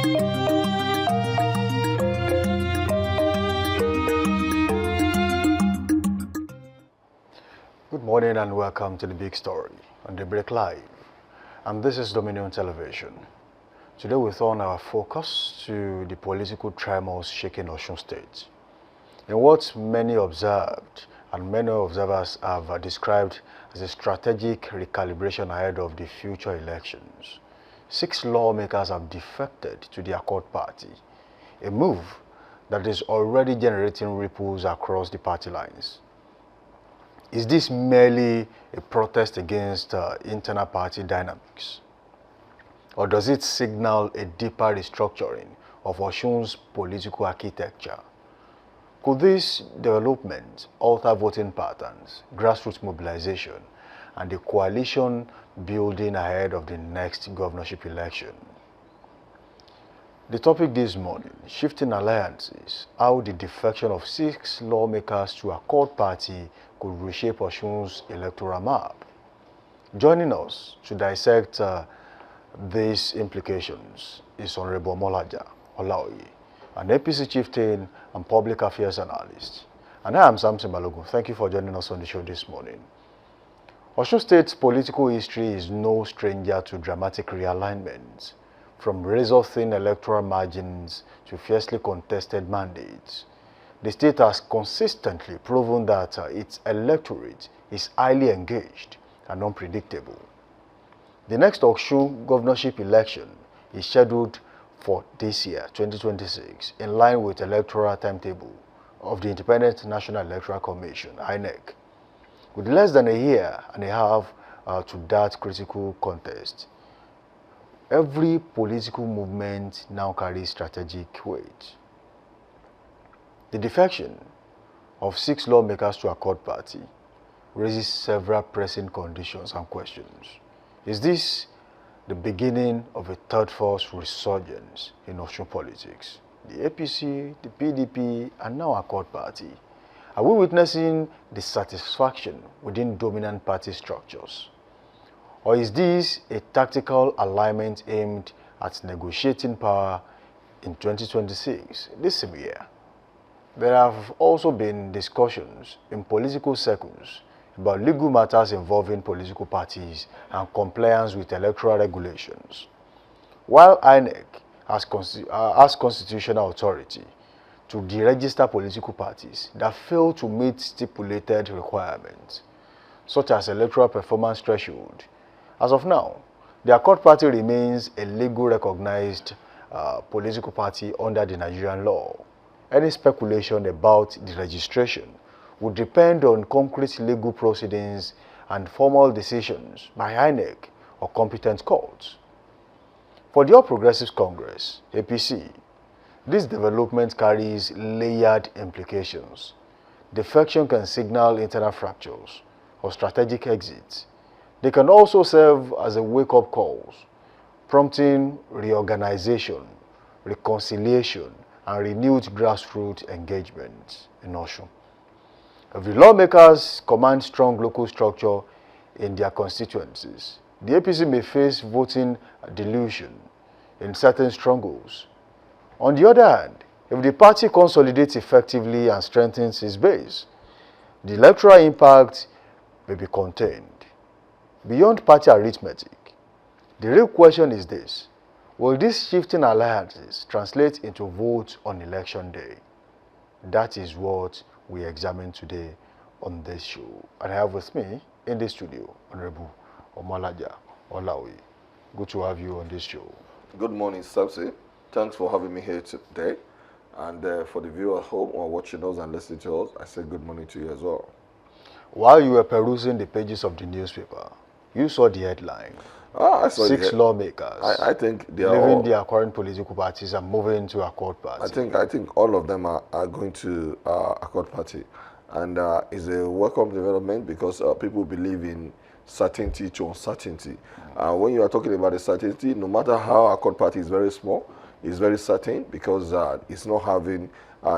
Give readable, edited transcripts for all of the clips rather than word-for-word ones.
Good morning and welcome to The Big Story on The Break Live. And this is Dominion Television. Today we turn our focus to the political tremors shaking Osun State. In what many observed and many observers have described as a strategic recalibration ahead of the future elections, 6 lawmakers have defected to the Accord Party, a move that is already generating ripples across the party lines. Is this merely a protest against internal party dynamics? Or does it signal a deeper restructuring of Osun's political architecture? Could this development alter voting patterns, grassroots mobilization, and the coalition building ahead of the next governorship election? The topic this morning, shifting alliances, how the defection of 6 lawmakers to Accord Party could reshape Osun's electoral map. Joining us to dissect these implications is Honorable Molaja Olaoye, an APC chieftain and public affairs analyst. And I am Samson Balogun. Thank you for joining us on the show this morning. Osun State's political history is no stranger to dramatic realignments, from razor-thin electoral margins to fiercely contested mandates. The state has consistently proven that its electorate is highly engaged and unpredictable. The next Osun governorship election is scheduled for this year, 2026, in line with electoral timetable of the Independent National Electoral Commission, INEC. With less than a year and a half to that critical contest, every political movement now carries strategic weight. The defection of 6 lawmakers to Accord Party raises several pressing conditions and questions. Is this the beginning of a third force resurgence in Osun politics? The APC, the PDP, and now Accord Party. Are we witnessing dissatisfaction within dominant party structures? Or is this a tactical alignment aimed at negotiating power in 2026, this same year? There have also been discussions in political circles about legal matters involving political parties and compliance with electoral regulations. While INEC has constitutional authority to deregister political parties that fail to meet stipulated requirements, such as electoral performance threshold, as of now, the Accord Party remains a legally recognized political party under the Nigerian law. Any speculation about the registration would depend on concrete legal proceedings and formal decisions by INEC or competent courts. For the All Progressives Congress, APC, this development carries layered implications. Defection can signal internal fractures or strategic exits. They can also serve as a wake-up call, prompting reorganization, reconciliation, and renewed grassroots engagement in Osun. If the lawmakers command strong local structure in their constituencies, the APC may face voting dilution in certain strongholds. On the other hand, if the party consolidates effectively and strengthens its base, the electoral impact may be contained. Beyond party arithmetic, the real question is this: will these shifting alliances translate into votes on election day? That is what we examine today on this show. And I have with me in the studio Honorable Omalaja Olaoye. Good to have you on this show. Good morning, Samson. Thanks for having me here today. And for the viewer at home or watching us and listening to us, I say good morning to you as well. While you were perusing the pages of the newspaper, you saw the headline. I saw 6 lawmakers. I think they are leaving all, their current political parties and moving to Accord Party. I think all of them are going to Accord Party, and it's a welcome development because people believe in certainty to uncertainty. When you are talking about the certainty, no matter how Accord Party is very small, it's very certain because it's not having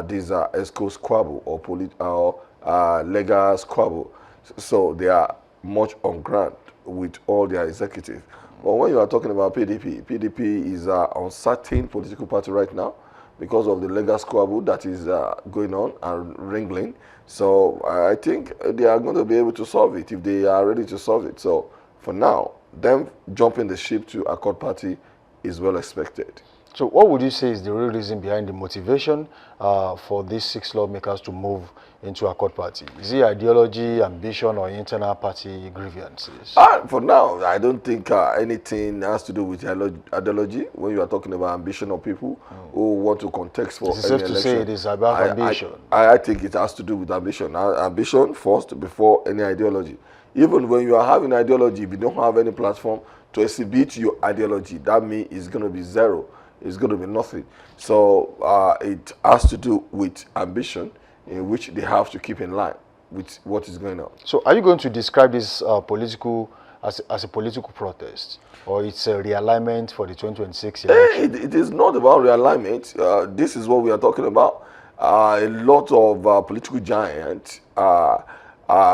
these ESCO squabble or legal squabble. So they are much on ground with all their executive. But when you are talking about PDP is an uncertain political party right now because of the legal squabble that is going on and wrangling. So I think they are going to be able to solve it if they are ready to solve it. So for now, them jumping the ship to Accord Party is well expected. So what would you say is the real reason behind the motivation for these 6 lawmakers to move into Accord Party? Is it ideology, ambition, or internal party grievances? For now, I don't think anything has to do with ideology when you are talking about ambition of people who want to contest for Is it safe to say it is about ambition? I think it has to do with ambition. Ambition first before any ideology. Even when you are having ideology, if you don't have any platform to exhibit your ideology, that means it's going to be zero. It's going to be nothing. So it has to do with ambition, in which they have to keep in line with what is going on. So are you going to describe this political as a political protest, or it's a realignment for the 2026 election? It is not about realignment. This is what we are talking about. A lot of political giants are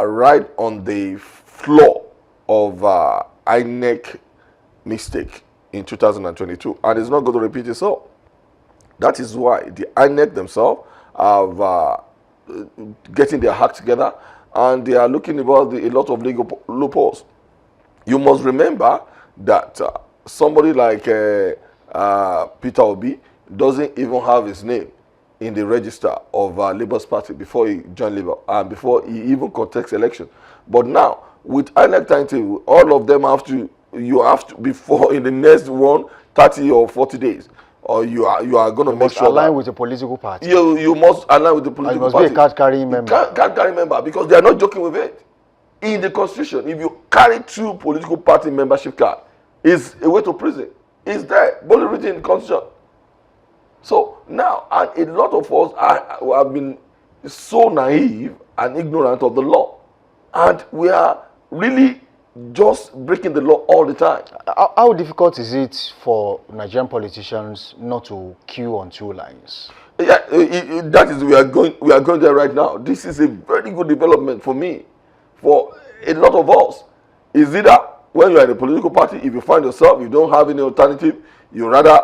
right on the floor of INEC mistake in 2022, and it's not going to repeat itself. That is why the INEC themselves have getting their act together, and they are looking about a lot of legal loopholes. You must remember that somebody like Peter Obi doesn't even have his name in the register of Labour's Party before he joined Labour and before he even contests election. But now, with INEC timetable, all of them you have to, before in the next 30 or 40 days, or you are going to make sure align with the political party. You must align with the political party. You must be a card-carrying member. Card-carrying member, because they are not joking with it. In the constitution, if you carry 2 political party membership cards, it's a way to prison. It's there, boldly written in the constitution. So now, and a lot of us have been so naive and ignorant of the law, and we are really just breaking the law all the time. How difficult is it for Nigerian politicians not to queue on 2 lines? Yeah, that is we are going there right now. This is a very good development for me, for a lot of us. Is either when you are in a political party, if you find yourself you don't have any alternative, you rather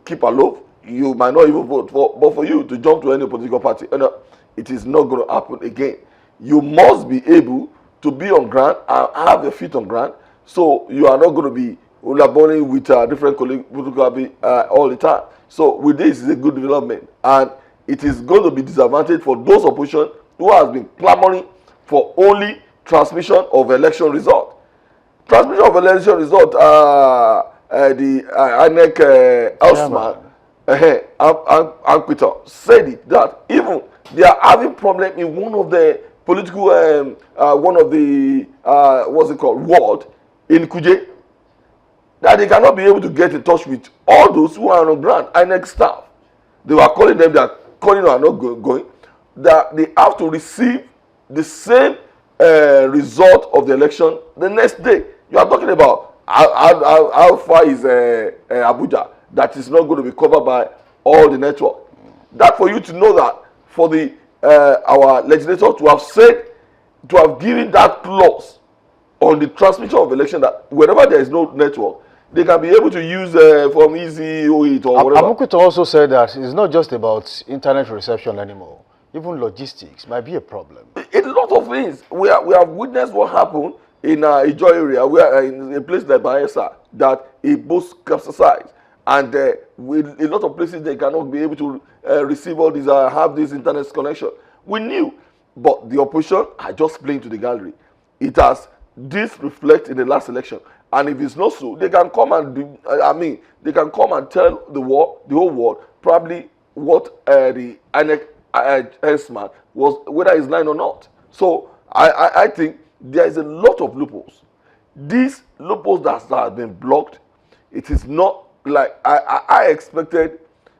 keep aloof. You might not even vote for, but for you to jump to any political party, it is not going to happen again. You must be able to be on ground and have your feet on ground, so you are not going to be laboring with different political party all the time. So with this, is a good development, and it is going to be disadvantage for those opposition who has been clamoring for only transmission of election result. Transmission of election result, the INEC Elsman, Anquita said it, that even they are having problem in one of the political, what's it called, ward in Kuje, that they cannot be able to get in touch with all those who are on ground, INEC staff. They were calling them, they are calling or are not going, that they have to receive the same result of the election the next day. You are talking about how far is Abuja that is not going to be covered by all the network. That for you to know that for the our legislature to have said, to have given that clause on the transmission of election, that wherever there is no network, they can be able to use from easy or whatever. Amukuto also said that it's not just about internet reception anymore. Even logistics might be a problem. A lot of things. We have witnessed what happened in Ijo area, where in a place like Bayelsa, that a bus capsized, and with a lot of places they cannot be able to receive all these, have this internet connection. We knew, but the opposition are just playing to the gallery. It has this reflect in the last election, and if it's not so, they can come and they can come and tell the whole world probably what the INEC man was, whether he's lying or not. So I think there is a lot of loopholes. These loopholes that have been blocked, it is not like I expected.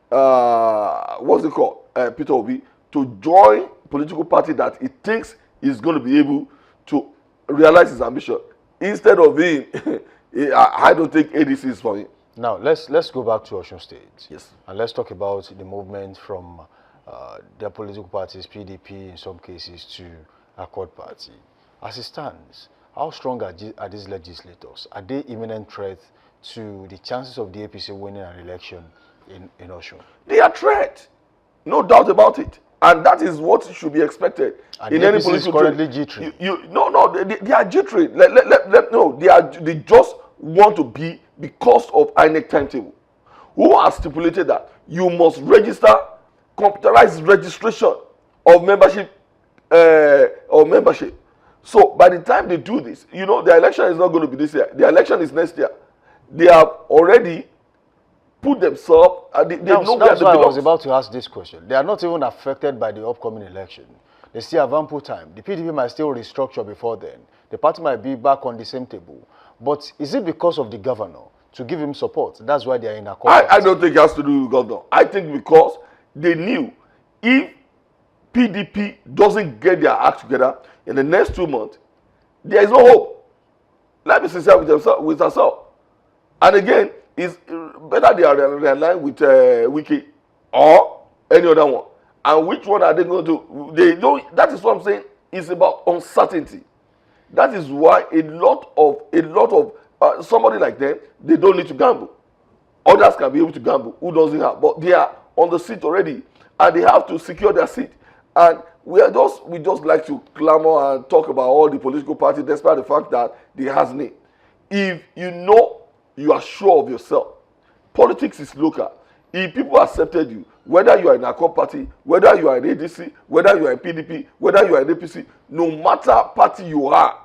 What's it called? Peter Obi to join political party that he thinks is going to be able to realize his ambition. Instead of him, I don't think ADC is for him. Now let's go back to Osun State. Yes. And let's talk about the movement from their political parties, PDP in some cases, to Accord Party. As it stands, How strong are these legislators? Are they imminent threat to the chances of the APC winning an election in Osun? They are threat, no doubt about it. And that is what should be expected And in the any APC political is currently trade. jittery. No, they are jittery. No, they just want to be because of INEC timetable. Who has stipulated that you must register, computerized registration of membership, So by the time they do this, the election is not going to be this year. The election is next year. They have already put themselves, they know where That's they why I belong. was about to ask this question. They are not even affected by the upcoming election. They still have ample time. The PDP might still restructure before then. The party might be back on the same table. But is it because of the governor to give him support? That's why they are in a court. I don't think it has to do with governor. I think because they knew if PDP doesn't get their act together in the next 2 months, there is no hope. Let me be sincere with ourselves. And again, it's better they are aligned with Wiki or any other one. And which one are they going to? They don't. That is what I'm saying. It's about uncertainty. That is why a lot of somebody like them, they don't need to gamble. Others can be able to gamble. Who doesn't have? But they are on the seat already, and they have to secure their seat. And we just like to clamor and talk about all the political parties, despite the fact that they has name. If you are sure of yourself, politics is local. If people accepted you, whether you are in a core party, whether you are in ADC, whether you are in PDP, whether you are in APC, no matter party you are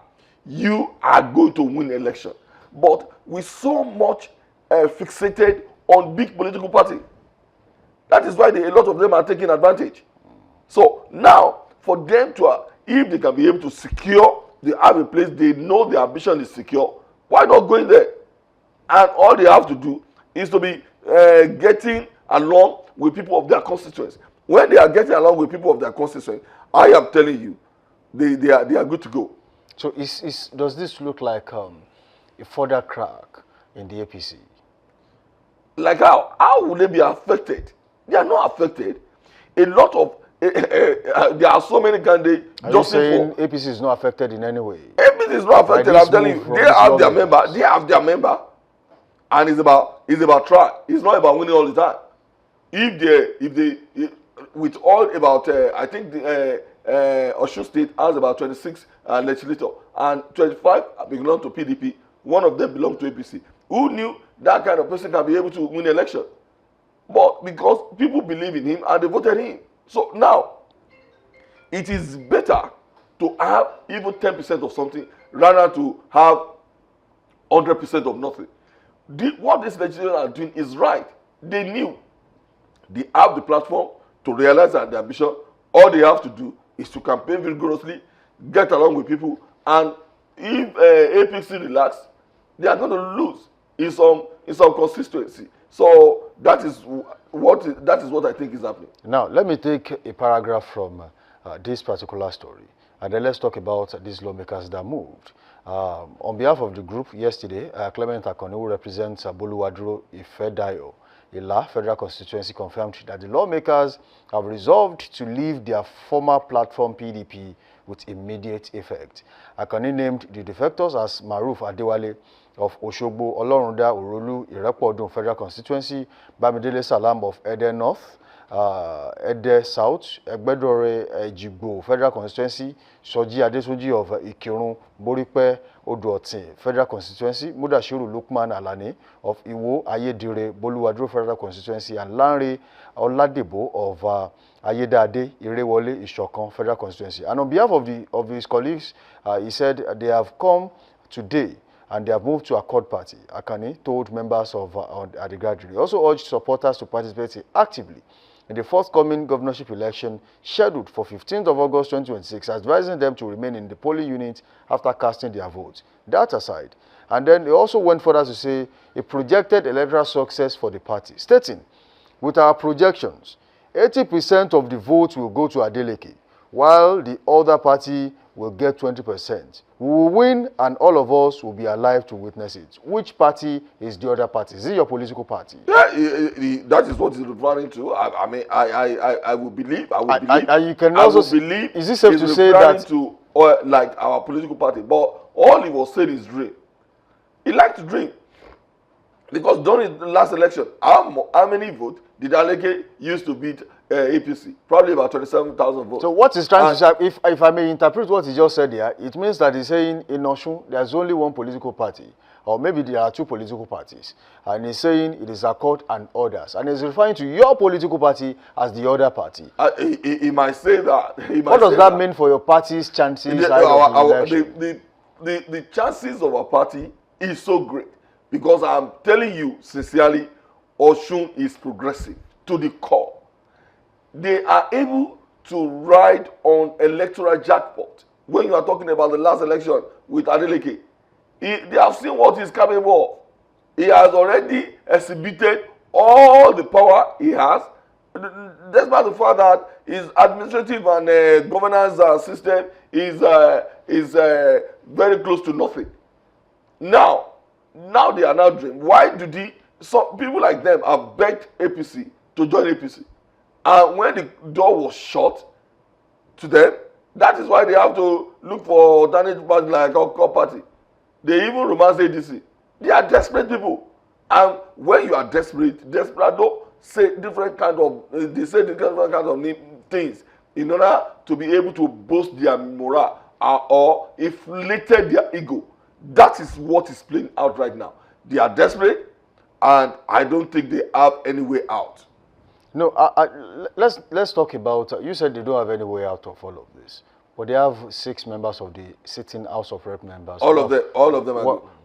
going to win election. But we so much fixated on big political party. That is why a lot of them are taking advantage. So now, for them to, if they can be able to secure, they have a place, they know their ambition is secure, why not go in there? And all they have to do is to be getting along with people of their constituents. When they are getting along with people of their constituents, I am telling you, they are good to go. So does this look like a further crack in the APC? Like how? How will they be affected? They are not affected. A lot of there are so many candidates. Are you saying APC is not affected in any way? APC is not affected. I'm telling you, they have their member. They have their member, and it's about try. It's not about winning all the time. If they with all about I think the Osun State has about 26 legislators and 25 belong to PDP. One of them belongs to APC. Who knew that kind of person can be able to win election? But because people believe in him and they voted him. So now, it is better to have even 10% of something rather than to have 100% of nothing. What these legislators are doing is right. They knew they have the platform to realize their ambition. All they have to do is to campaign vigorously, get along with people, and if APC relax, they are going to lose in some consistency. So that is what I think is happening. Now, let me take a paragraph from this particular story, and then let's talk about these lawmakers that moved. On behalf of the group, yesterday, Clement Akoni, who represents Boluwaduro Ifedayo, Ila Federal Constituency, confirmed that the lawmakers have resolved to leave their former platform PDP with immediate effect. Akoni named the defectors as Maruf Adewale of Oshogbo, Olorunda Urulu Irepodun Federal Constituency, Bamidele Salam of Ede North, Ede South, Egbedore Ejigbo Federal Constituency, Soji Adesoji of Ikirun, Boripe Oduotin Federal Constituency, Mudashiru Lukman Alani of Iwo Ayedire Boluwaduro Federal Constituency, and Lanre Oladebo of Ayedade Irewole Ishokan Federal Constituency. And on behalf of his colleagues, he said they have come today and they have moved to a Accord Party. Akani told members of the gathering. He also urged supporters to participate actively in the forthcoming governorship election scheduled for 15th of August 2026, advising them to remain in the polling unit after casting their votes. That aside, and then he also went further to say a projected electoral success for the party, stating, with our projections, 80% of the votes will go to Adeleke, while the other party will get 20%. We will win and all of us will be alive to witness it. Which party is the other party? Is it your political party? Yeah, that is what he's referring to. I will believe. And you can also believe. Is it safe to say that to or like our political party, but all he was saying is dream. He liked to dream. Because during the last election, how many votes did Aleke use to beat APC? Probably about 27,000 votes. So what he's trying to say, if I may interpret what he just said here, it means that he's saying in Osun, there's only one political party, or maybe there are two political parties. And he's saying it is Accord and others. And he's referring to your political party as the other party. He might say that. What does that mean for your party's chances? The chances of our party is so great. Because I'm telling you sincerely, Osun is progressive to the core. They are able to ride on electoral jackpot. When you are talking about the last election with Adeleke, they have seen what he's capable of. He has already exhibited all the power he has, despite the fact that his administrative and governance system is very close to nothing. Now they are now dreaming. Why did some people like them have begged APC to join APC? And when the door was shut to them, that is why they have to look for alternative party like our core party. They even romance ADC. They are desperate people. And when you are desperado say different kind of things in order to be able to boost their morale or inflated their ego. That is what is playing out right now. They are desperate, and I don't think they have any way out. No, let's talk about. You said they don't have any way out of all of this, but they have 6 members of the sitting House of Rep members. All of them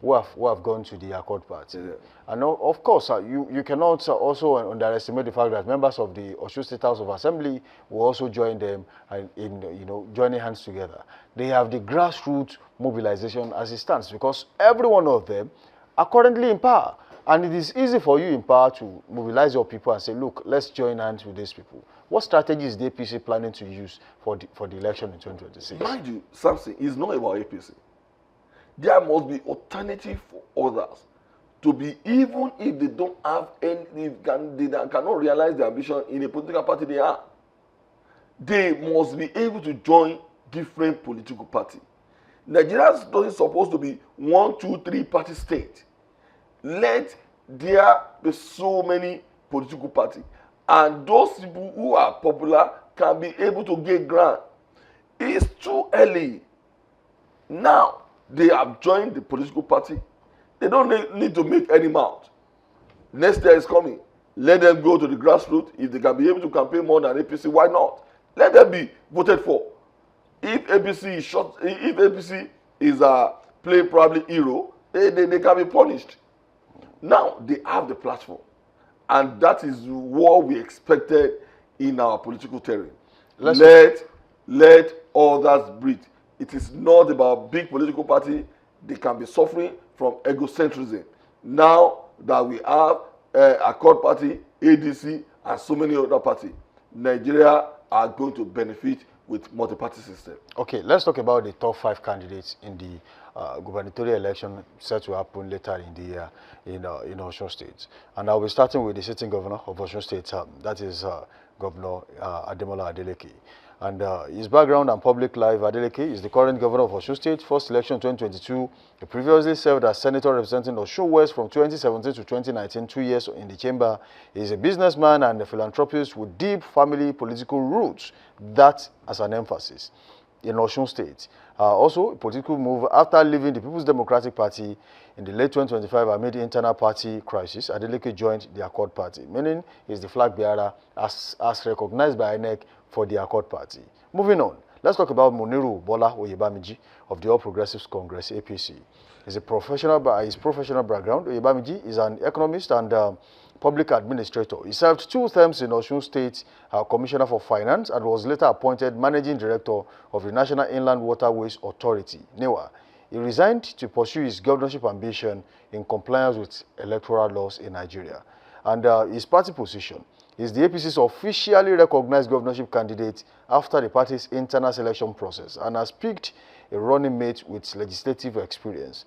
who have gone to the Accord Party. Yeah. And of course, you cannot also underestimate the fact that members of the Osun State House of Assembly will also join them in joining hands together. They have the grassroots mobilization as it stands because every one of them are currently in power. And it is easy for you in power to mobilize your people and say, look, let's join hands with these people. What strategy is the APC planning to use for the election in 2026? Mind you, something is not about APC. There must be alternative for others to be, even if they don't have any, they cannot realize their ambition in a political party they are. They must be able to join different political parties. Nigeria doesn't supposed to be 1, 2, 3 party state. Let there be so many political parties, and those people who are popular can be able to get grant. It's too early. Now they have joined the political party. They don't need to make any mouth. Next year is coming. Let them go to the grassroots. If they can be able to campaign more than APC, why not? Let them be voted for. If APC is short, if APC is a play probably hero, they can be punished. Now they have the platform, and that is what we expected in our political terrain. Let others breathe. It is not about big political party. They can be suffering from egocentrism. Now that we have Accord Party, ADC, and so many other parties, Nigeria are going to benefit with multi-party system. Okay, let's talk about the top 5 candidates in the gubernatorial election set to happen later in the year in Osun State. And I'll be starting with the sitting governor of Osun State, that is Governor Ademola Adeleke. And his background and public life, Adeleke is the current governor of Osun State, first election 2022. He previously served as senator representing Osun West from 2017 to 2019, 2 years in the chamber. He is a businessman and a philanthropist with deep family political roots. That as an emphasis in Osun State. Also, a political move after leaving the People's Democratic Party in the late 2025 amid internal party crisis. Adeleke joined the Accord Party, meaning he's the flag bearer as recognized by INEC for the Accord Party. Moving on, let's talk about Muniru Bola Oyebamiji of the All Progressives Congress, APC. He's a professional by his professional background. Oyebamiji is an economist and public administrator. He served 2 terms in Osun State Commissioner for Finance and was later appointed Managing Director of the National Inland Waterways Authority, NEWA. He resigned to pursue his governorship ambition in compliance with electoral laws in Nigeria. And his party position is the APC's officially recognized governorship candidate after the party's internal selection process and has picked a running mate with legislative experience.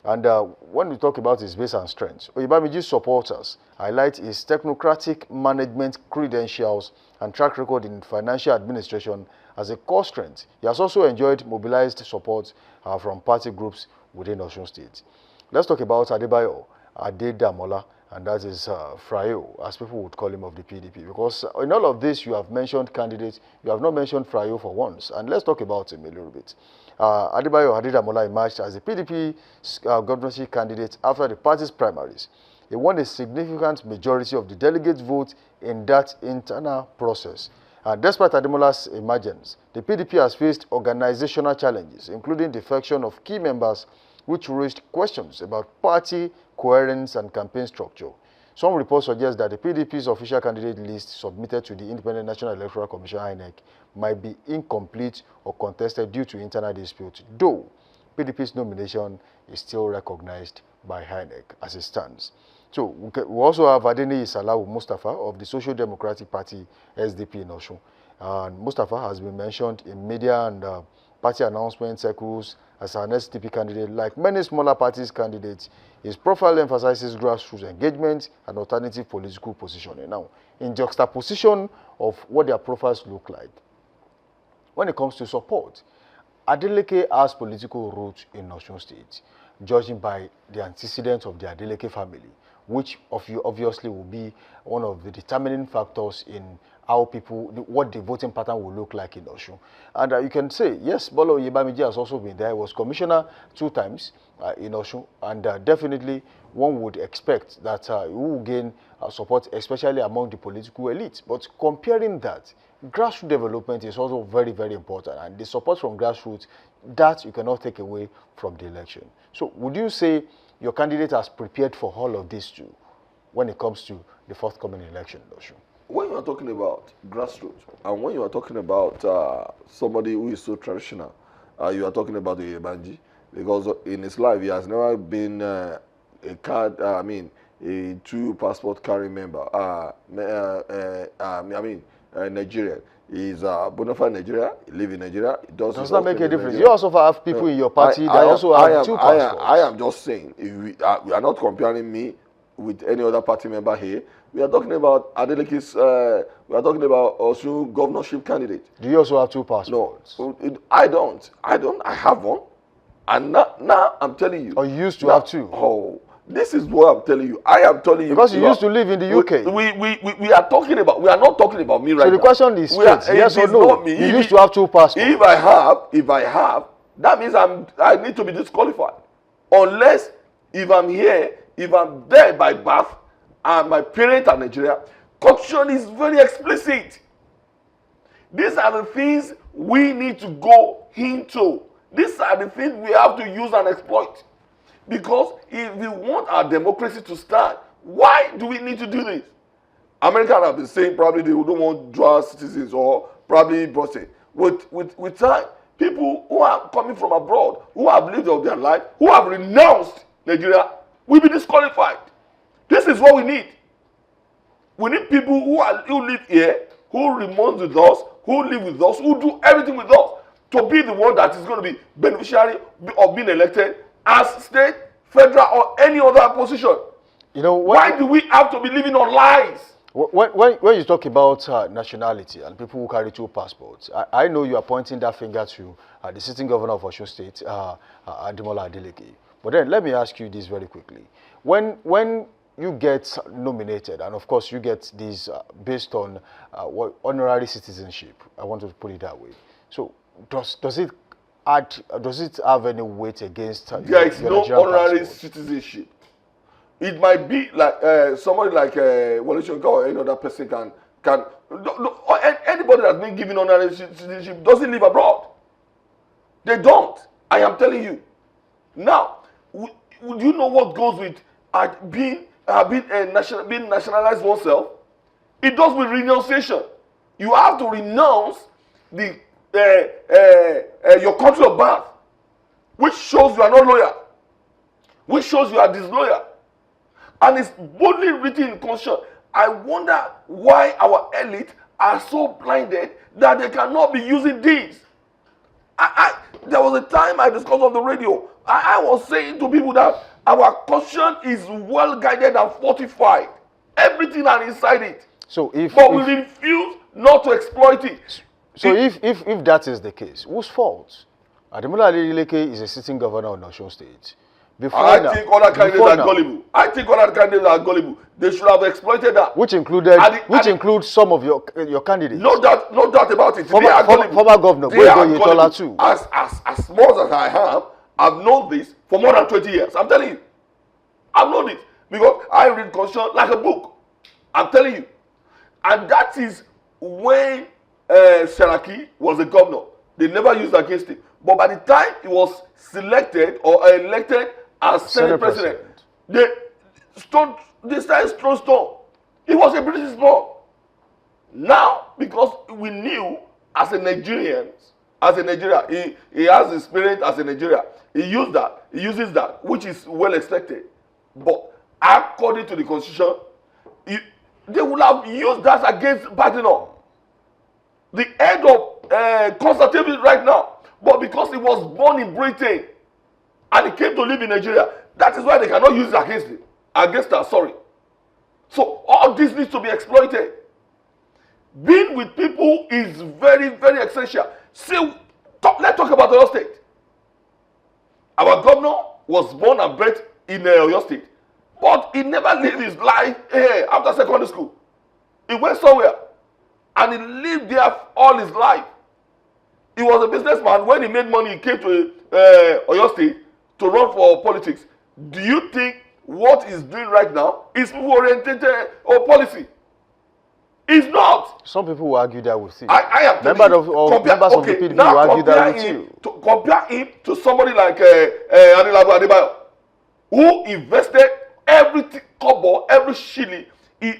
And when we talk about his base and strengths, Oyebamiji's supporters highlight his technocratic management credentials and track record in financial administration as a core strength. He has also enjoyed mobilized support from party groups within Osun State. Let's talk about Adebayo Adedamola, and that is Frayo, as people would call him, of the PDP. Because in all of this, you have mentioned candidates, you have not mentioned Frayo for once. And let's talk about him a little bit. Adebayo Adedamola emerged as the PDP governorship candidate after the party's primaries. He won a significant majority of the delegates' votes in that internal process. Despite Ademola's emergence, the PDP has faced organizational challenges, including defection of key members, which raised questions about party coherence and campaign structure. Some reports suggest that the PDP's official candidate list submitted to the Independent National Electoral Commission (INEC) might be incomplete or contested due to internal dispute, though PDP's nomination is still recognized by INEC as it stands. So we also have Adeni Salahu Mustafa of the Social Democratic Party SDP in Osun. And Mustafa has been mentioned in media and party announcement circles as an SDP candidate. Like many smaller parties candidates, his profile emphasizes grassroots engagement and alternative political positioning. Now, in juxtaposition of what their profiles look like, when it comes to support, Adeleke has political roots in Osun State, judging by the antecedents of the Adeleke family, which obviously will be one of the determining factors in how people, what the voting pattern will look like in Osun. And you can say, yes, Bolo Oyebamiji has also been there. He was commissioner 2 times in Osun, and definitely one would expect that he will gain support, especially among the political elite. But comparing that, grassroots development is also very, very important, and the support from grassroots, that you cannot take away from the election. So would you say your candidate has prepared for all of this too when it comes to the forthcoming election in Osun? When you are talking about grassroots, and when you are talking about somebody who is so traditional, you are talking about the Oyebamiji, because in his life he has never been a true passport carrying member. Nigerian. He's a bona fide Nigeria. He lives in Nigeria. Does that make a difference? You also have people in your party that also have 2 passports. I am just saying, if we are not comparing me with any other party member here. We are talking about Adeleke's, we are talking about Osun governorship candidate. Do you also have 2 passports? No, I don't. I have one. And now I'm telling you. Or you used to have 2? Oh, this is what I'm telling you. I am telling you. Because you used to live in the UK. We are talking about, we are not talking about me right now. So the question is straight, yes or no? You used to have 2 passports. If I have, that means I need to be disqualified. Unless, if I'm here, if I'm there by birth, and my parents are Nigeria, Constitution is very explicit. These are the things we need to go into. These are the things we have to use and exploit. Because if we want our democracy to stand, why do we need to do this? Americans have been saying probably they don't want dual citizens or probably Brussels. With time, people who are coming from abroad, who have lived all their life, who have renounced Nigeria, will be disqualified. This is what we need. We need people who live here, who remain with us, who live with us, who do everything with us, to be the one that is going to be beneficiary of being elected as state, federal, or any other position. You know, why do we have to be living on lies? When you talk about nationality and people who carry 2 passports, I know you are pointing that finger to the sitting governor of Osun State, Ademola Adeleke. But then let me ask you this very quickly. When you get nominated, and of course you get these based on honorary citizenship, I want to put it that way. So does it have any weight against there is no honorary citizenship? It might be like somebody like Wale or any other person can anybody that's been given honorary citizenship doesn't live abroad. They don't. I am telling you. Now, would you know what goes with being nationalized oneself? It does with renunciation. You have to renounce the your country of birth, which shows you are not loyal, which shows you are disloyal. And it's boldly written in Constitution. I wonder why our elite are so blinded that they cannot be using these. There was a time I discussed on the radio I was saying to people that our constitution is well guided and fortified. Everything are inside it. So but we refuse not to exploit it. So if that is the case, whose fault? Ademola Adeleke is a sitting governor of Osun State. I think other candidates are gullible. I think other candidates are gullible. They should have exploited that. Which includes some of your candidates. No doubt about it. Former governor Boyega too. As small as I am, I've known this for more than 20 years. I'm telling you. I've known it because I read constitution like a book. I'm telling you. And that is when Saraki was a governor. They never used against him. But by the time he was selected or elected as Senate President, they started throwing stone. He was a British born. Now, because we knew as a Nigerian, he has experience as a Nigerian. He uses that, which is well expected. But according to the Constitution, they would have used that against Badenoch, the head of conservative right now. But because he was born in Britain and he came to live in Nigeria, that is why they cannot use it against him. Against her, sorry. So all this needs to be exploited. Being with people is very, very essential. See, let's talk about Oyo State. Our governor was born and bred in Oyo State. But he never lived his life after secondary school. He went somewhere and he lived there all his life. He was a businessman. When he made money, he came to Oyo State to run for politics. Do you think what he's doing right now is people-oriented or policy? It's not. Some people will argue that with you. I am members of the PDP will argue that with you. Compare him to somebody like Adelabu Adebayo, who invested every kobo, every shilling he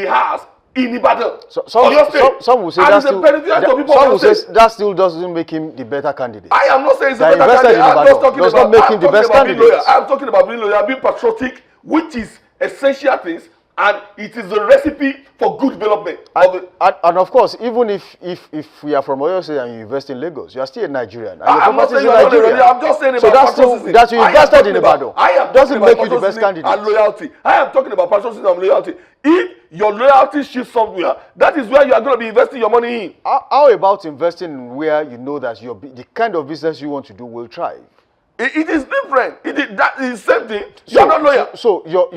has in Ibadan. Some will say that still doesn't make him the better candidate. I am not saying he's a better candidate. Does not make him the best candidate. I'm talking about being loyal, being patriotic, which is essential things, and it is a recipe for good development. And of course, even if we are from Oyo State and you invest in Lagos, you are still a Nigerian. I'm not saying Nigeria. I'm just saying about patriotism. That you invested in Ibadan. Doesn't make you the best candidate. And loyalty. I am talking about patriotism and loyalty. If your loyalty shifts somewhere, that is where you are going to be investing your money in. How about investing in where you know that the kind of business you want to do will thrive? It is different. That is the same thing. You are not loyal. So your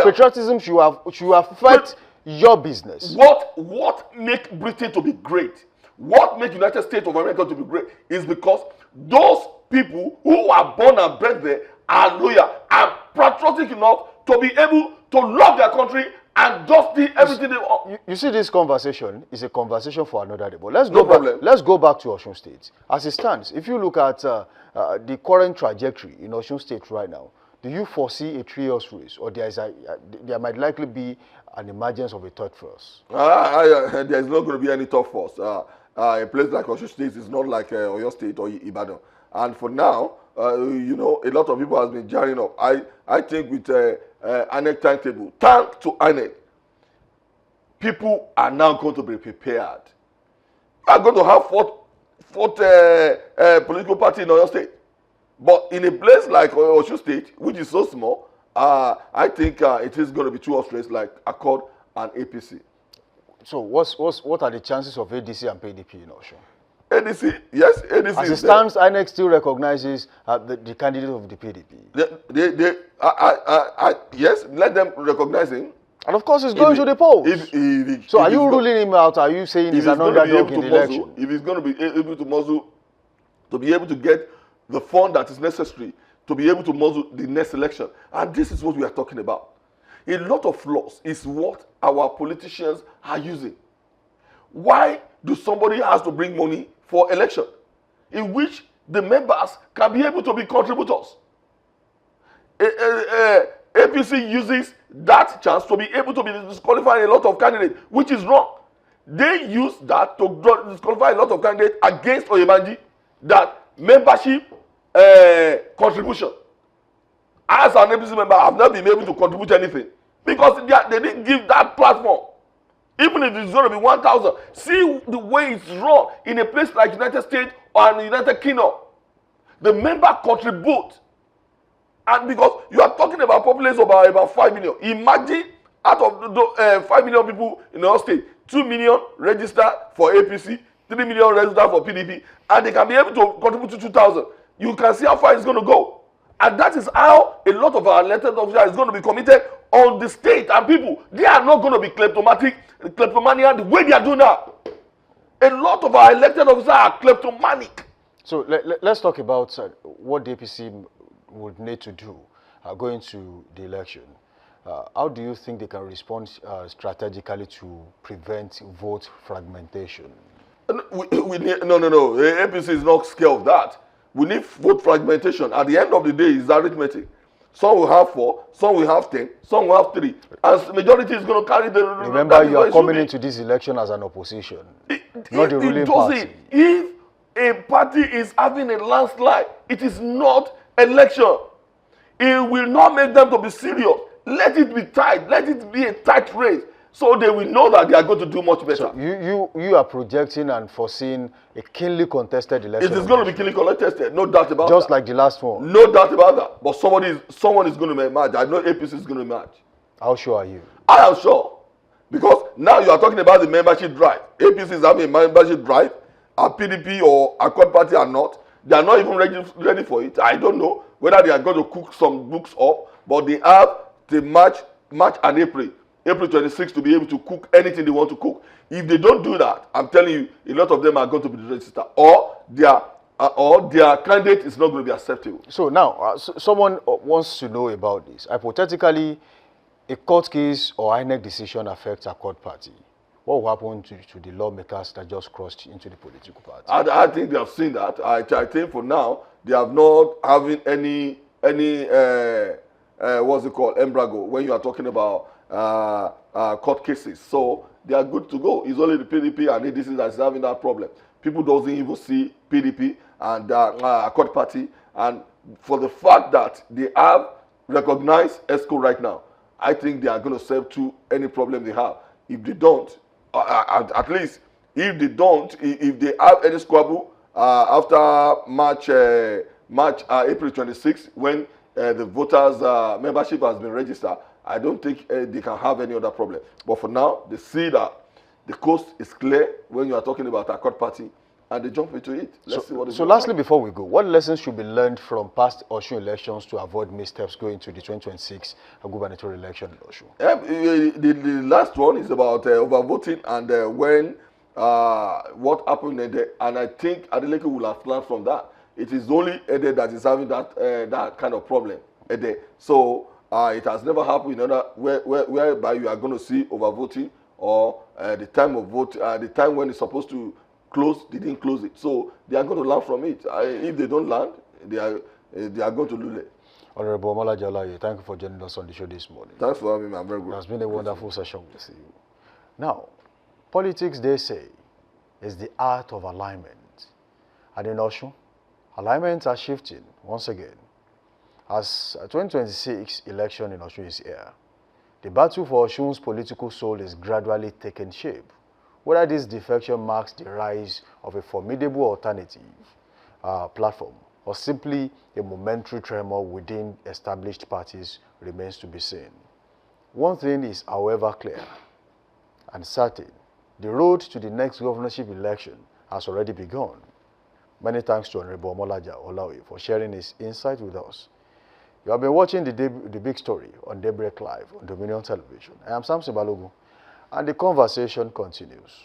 patriotism should affect your business. What make Britain to be great? What make United States of America to be great is because those people who are born and bred there are loyal and patriotic enough to be able to love their country and just do everything they want. You see, this conversation is a conversation for another day. But let's go back to Osun State. As it stands, if you look at the current trajectory in Osun State right now, do you foresee a 3-year race, or there might likely be an emergence of a third force? There is not going to be any third force. A place like Osun State is not like Oyo State or Ibadan. And for now, a lot of people have been jarring up. I think with INEC timetable, thanks to INEC, people are now going to be prepared. We are going to have fourth political party in Oyo State. But in a place like Osun State, which is so small, I think it is going to be 2 horse race like Accord and APC. So what are the chances of ADC and PDP in Osun? ADC, yes, ADC. As it stands, INEC still recognizes the candidate of the PDP. Yes, let them recognize him. And of course, he's going to the polls. So are you ruling him out? Are you saying he's an underdog in the election? If he's going to be able to muzzle, to be able to get the fund that is necessary to be able to muzzle the next election. And this is what we are talking about. A lot of flaws is what our politicians are using. Why do somebody has to bring money for election in which the members can be able to be contributors? APC uses that chance to be able to be disqualifying a lot of candidates, which is wrong. They use that to disqualify a lot of candidates against Oyebanji, that membership contribution. As an APC member, I've not been able to contribute anything because they didn't give that platform. Even if it's going to be 1,000. See the way it's run in a place like United States or the United Kingdom. The member contribute. And because you are talking about population of about 5 million. Imagine out of the 5 million people in our state, 2 million register for APC, 3 million register for PDP, and they can be able to contribute to 2,000. You can see how far it's going to go. And that is how a lot of our elected officials is going to be committed on the state. And people, they are not going to be kleptomania the way they are doing now. A lot of our elected officers are kleptomanic. So let's talk about what the APC would need to do going to the election. How do you think they can respond strategically to prevent vote fragmentation? No. The APC is not scared of that. We need vote fragmentation. At the end of the day, it's arithmetic. Some will have 4, some will have 10, some will have 3. And the majority is going to carry the... Remember, you are coming into this election as an opposition, not the ruling party. If a party is having a landslide, it is not election. It will not make them to be serious. Let it be tight. Let it be a tight race. So they will know that they are going to do much better. So you are projecting and foreseeing a keenly contested election. It is going to be keenly contested, no doubt about Just that. like the last one. No doubt about that. But someone is going to emerge. I know APC is going to emerge. How sure are you? I am sure. Because now you are talking about the membership drive. APC is having a membership drive. Our PDP or Accord Party are not. They are not even ready for it. I don't know whether they are going to cook some books up. But they have the March and April 26th to be able to cook anything they want to cook. If they don't do that, I'm telling you, a lot of them are going to be registered, or their candidate is not going to be acceptable. So now, someone wants to know about this. Hypothetically, a court case or INEC decision affects a court party. What will happen to the lawmakers that just crossed into the political party? I think they have seen that. I think for now, they have not having any what's it called, embargo, when you are talking about court cases. So they are good to go. It's only the PDP and ADC that is having that problem. People don't even see PDP and court party. And for the fact that they have recognized ESCO right now, I think they are going to serve to any problem they have. If they don't, at least if they don't, if they have any squabble after April 26th, when the voters' membership has been registered, I don't think they can have any other problem. But for now, they see that the coast is clear when you are talking about a court party, and they jump into it. Let's see what it is. So lastly, before we go, what lessons should be learned from past Osun elections to avoid missteps going to the 2026 gubernatorial election in Osun? The last one is about overvoting and what happened there. And I think Adeleke will have learned from that. It is only Ede that is having that kind of problem. Ede. So it has never happened in other whereby you are going to see overvoting or the time of vote, the time when it's supposed to close, they didn't close it. So they are going to learn from it. If they don't learn, they are going to lose it. Honorable Omolaje Olaoye, thank you for joining us on the show this morning. Thanks for having me. I'm very good. It has been a wonderful session with you. Now, politics, they say, is the art of alignment. And in Osun, alignments are shifting once again. As 2026 election in Osun is here, the battle for Osun's political soul is gradually taking shape. Whether this defection marks the rise of a formidable alternative platform or simply a momentary tremor within established parties remains to be seen. One thing is, however, clear and certain. The road to the next governorship election has already begun. Many thanks to Honorable Omolaje Olaoye for sharing his insight with us. You have been watching the Big Story on Daybreak Live on Dominion Television. I am Samson Balogun, and the conversation continues.